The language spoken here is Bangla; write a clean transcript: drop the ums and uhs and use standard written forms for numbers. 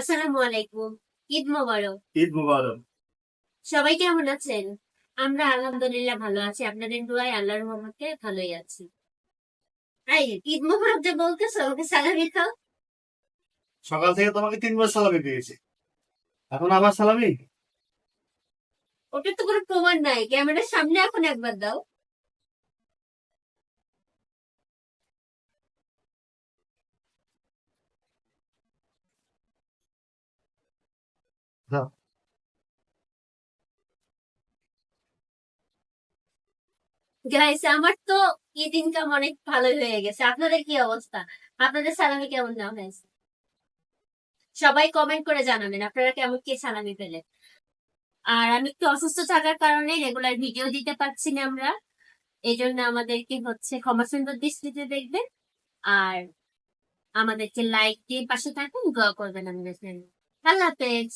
আসসালামু আলাইকুম। ঈদ মোবারক। ঈদ মুবারক। সবাই কেমন আছেন? আমরা আলহামদুলিল্লাহ ভালো আছি। আপনাদের দোয়ায় আল্লাহর রহমতে ভালোই আছি। এই ঈদ মোবারক যে বলতেছো, ওকে সালামি খাও। সকাল থেকে তোমাকে 3 বার সালামি দিয়েছি, এখন আবার সালামি? ওটার তো কোনো প্রমাণ নাই, ক্যামেরার সামনে এখন একবার দাও। দাও। গাইস, আমার তো ঈদ ইনকাম অনেক ভালোই হয়ে গেছে। আপনাদের কি অবস্থা? আপনাদের সালামি কেমন নেওয়া হয়েছে? সবাই কমেন্ট করে জানাবেন আপনারা কেমন কি সালামি পেলেন। আর আমি একটু অসুস্থ থাকার কারণে রেগুলার ভিডিও দিতে পারছি না আমরা। এই জন্য আমাদেরকে ক্ষমা সুন্দর দৃষ্টিতে দেখবেন। আর আমাদেরকে লাইক দিয়ে পাশে থাকুন, দোয়া করবেন আমাদের জন্য। আল্লাহ হাফেজ।